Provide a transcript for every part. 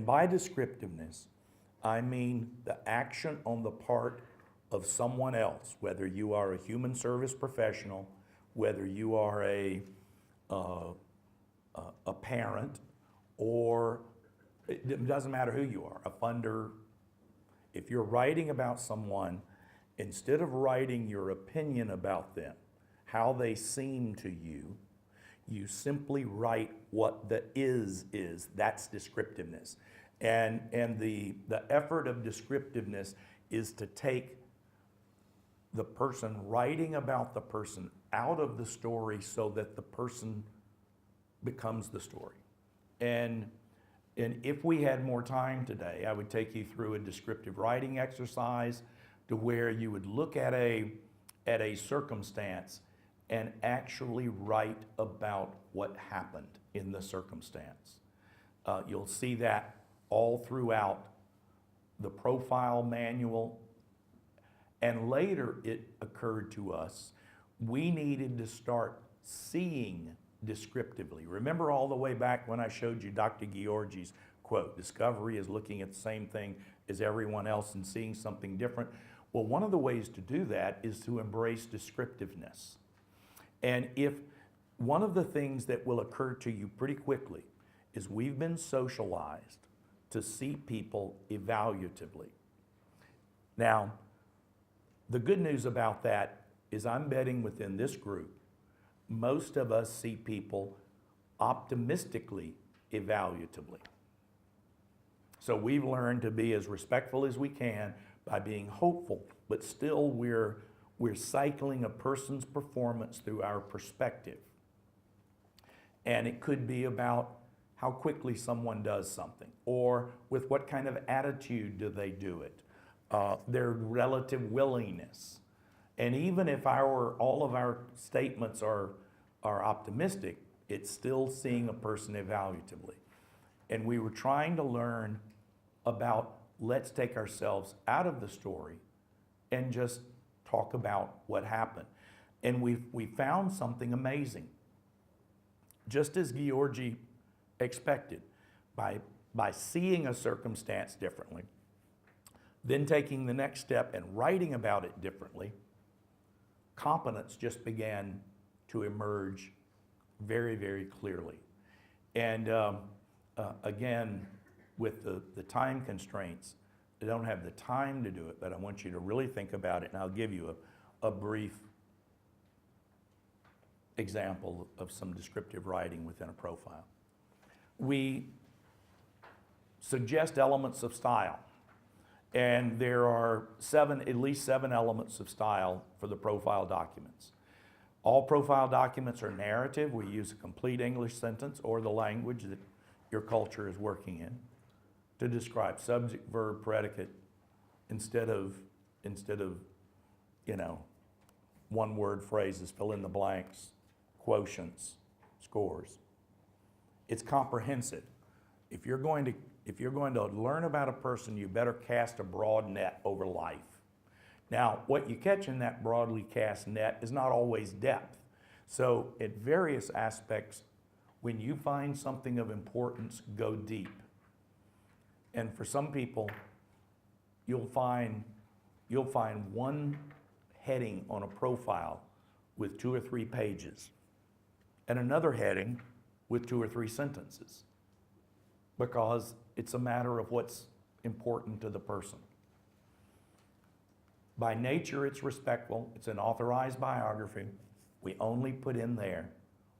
And by descriptiveness, I mean the action on the part of someone else, whether you are a human service professional, whether you are a parent, or it doesn't matter who you are, a funder. If you're writing about someone, instead of writing your opinion about them, how they seem to you, you simply write what the is. That's descriptiveness. And the effort of descriptiveness is to take the person writing about the person out of the story so that the person becomes the story. And if we had more time today, I would take you through a descriptive writing exercise to where you would look at a circumstance and actually write about what happened in the circumstance. You'll see that all throughout the profile manual. And later it occurred to us, we needed to start seeing descriptively. Remember all the way back when I showed you Dr. Georgi's quote, discovery is looking at the same thing as everyone else and seeing something different. Well, one of the ways to do that is to embrace descriptiveness. And if one of the things that will occur to you pretty quickly is we've been socialized to see people evaluatively. Now, the good news about that is I'm betting within this group, most of us see people optimistically evaluatively. So we've learned to be as respectful as we can by being hopeful, but still we're cycling a person's performance through our perspective. And it could be about how quickly someone does something, or with what kind of attitude do they do it, their relative willingness. And even if all of our statements are optimistic, it's still seeing a person evaluatively. And we were trying to learn about, let's take ourselves out of the story and just talk about what happened. And we found something amazing. Just as Georgi expected, by seeing a circumstance differently, then taking the next step and writing about it differently, competence just began to emerge very, very clearly. And again, with the time constraints, I don't have the time to do it, but I want you to really think about it, and I'll give you a brief example of some descriptive writing within a profile. We suggest elements of style, and there are at least seven elements of style for the profile documents. All profile documents are narrative. We use a complete English sentence or the language that your culture is working in to describe subject, verb, predicate instead of one-word phrases, fill in the blanks, quotients, scores. It's comprehensive. If you're going to learn about a person, you better cast a broad net over life. Now, what you catch in that broadly cast net is not always depth. So at various aspects, when you find something of importance, go deep. And for some people, you'll find one heading on a profile with 2 or 3 pages, and another heading with 2 or 3 sentences, because it's a matter of what's important to the person. By nature, it's respectful. It's an authorized biography. We only put in there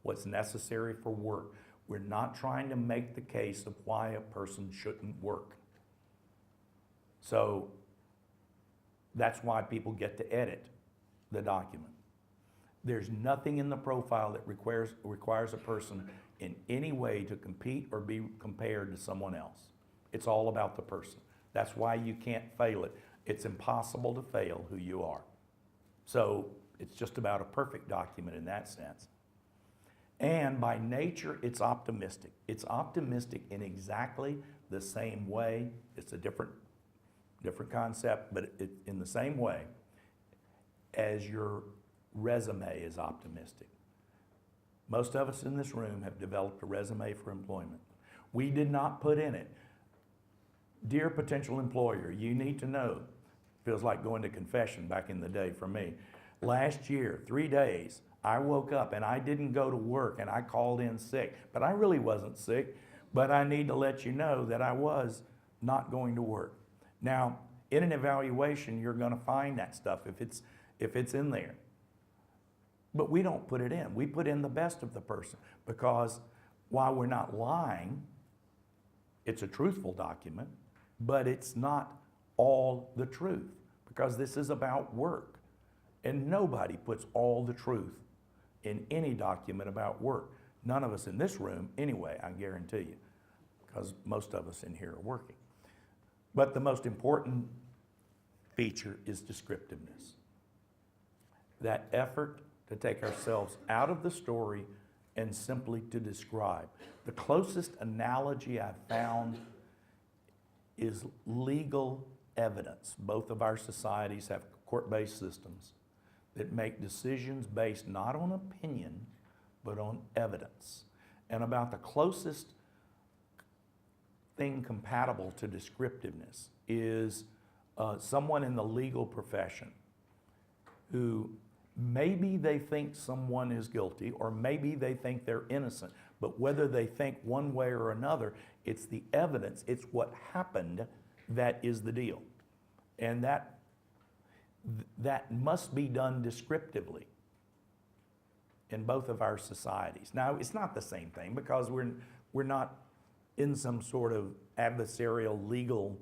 what's necessary for work. We're not trying to make the case of why a person shouldn't work. So that's why people get to edit the document. There's nothing in the profile that requires a person in any way to compete or be compared to someone else. It's all about the person. That's why you can't fail it. It's impossible to fail who you are. So it's just about a perfect document in that sense. And by nature, it's optimistic. It's optimistic in exactly the same way. It's a different concept, but in the same way as your resume is optimistic. Most of us in this room have developed a resume for employment. We did not put in it, Dear potential employer, you need to know, feels like going to confession back in the day for me. Last year, 3 days, I woke up and I didn't go to work and I called in sick, but I really wasn't sick, but I need to let you know that I was not going to work. Now, in an evaluation, you're going to find that stuff if it's in there. But we don't put it in. We put in the best of the person because while we're not lying, it's a truthful document, but it's not all the truth because this is about work. And nobody puts all the truth in any document about work. None of us in this room, anyway, I guarantee you, because most of us in here are working. But the most important feature is descriptiveness. That effort to take ourselves out of the story and simply to describe. The closest analogy I've found is legal evidence. Both of our societies have court-based systems that make decisions based not on opinion, but on evidence. And about the closest thing compatible to descriptiveness is someone in the legal profession who maybe they think someone is guilty or maybe they think they're innocent, but whether they think one way or another, it's the evidence, it's what happened that is the deal. And that must be done descriptively in both of our societies. Now, it's not the same thing because we're not in some sort of adversarial legal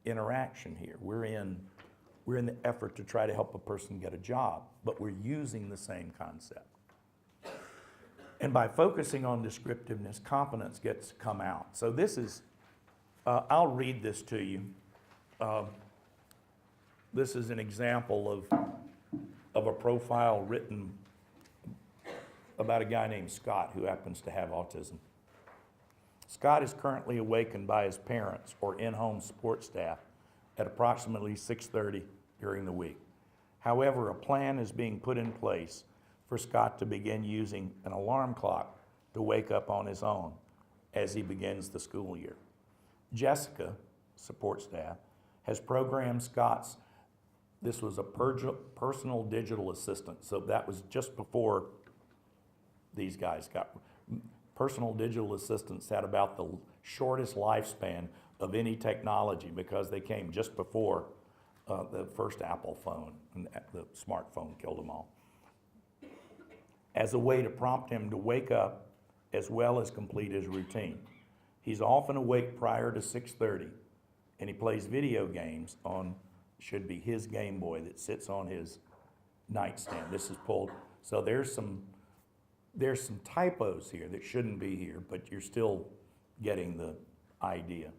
interaction here. We're in the effort to try to help a person get a job, but we're using the same concept. And by focusing on descriptiveness, competence gets to come out. So this is, I'll read this to you. This is an example of a profile written about a guy named Scott who happens to have autism. Scott is currently awakened by his parents or in-home support staff at approximately 6:30 during the week. However, a plan is being put in place for Scott to begin using an alarm clock to wake up on his own as he begins the school year. Jessica, support staff, has programmed Scott's, this was a personal digital assistant, so that was just before these guys got, personal digital assistants had about the shortest lifespan of any technology because they came just before the first Apple phone, and the smartphone killed them all. As a way to prompt him to wake up as well as complete his routine. He's often awake prior to 6:30, and he plays video games on, should be his Game Boy that sits on his nightstand. This is pulled, so there's some typos here that shouldn't be here, but you're still getting the idea.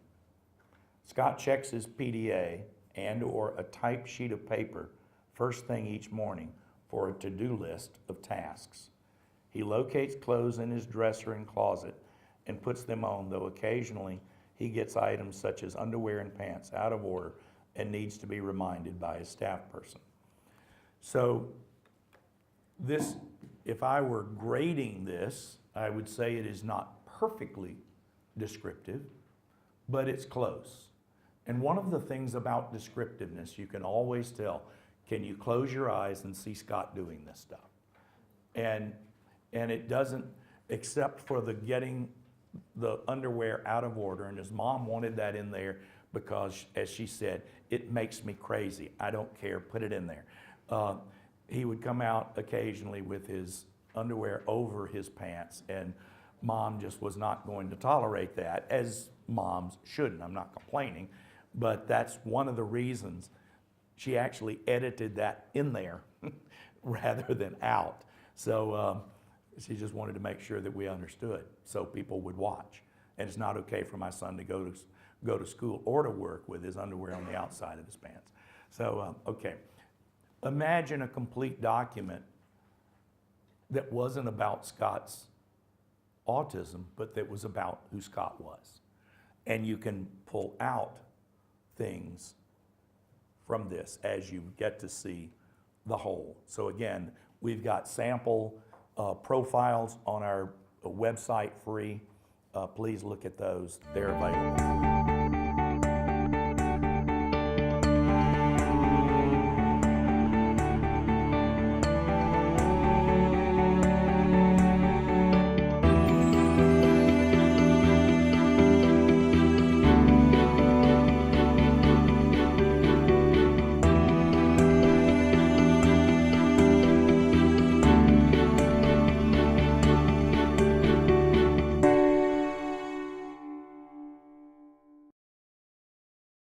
Scott checks his PDA and or a typed sheet of paper first thing each morning for a to-do list of tasks. He locates clothes in his dresser and closet and puts them on, though occasionally he gets items such as underwear and pants out of order and needs to be reminded by his staff person. So this, if I were grading this, I would say it is not perfectly descriptive, but it's close. And one of the things about descriptiveness, you can always tell, can you close your eyes and see Scott doing this stuff? And it doesn't, except for the getting the underwear out of order, and his mom wanted that in there because, as she said, it makes me crazy. I don't care, put it in there. He would come out occasionally with his underwear over his pants, and mom just was not going to tolerate that, as moms shouldn't. I'm not complaining, but that's one of the reasons she actually edited that in there rather than out. So she just wanted to make sure that we understood so people would watch. And it's not okay for my son to go to school or to work with his underwear on the outside of his pants. So, okay. Imagine a complete document that wasn't about Scott's autism, but that was about who Scott was. And you can pull out things from this as you get to see the whole. So again, we've got sample profiles on our website free. Please look at those. They're available.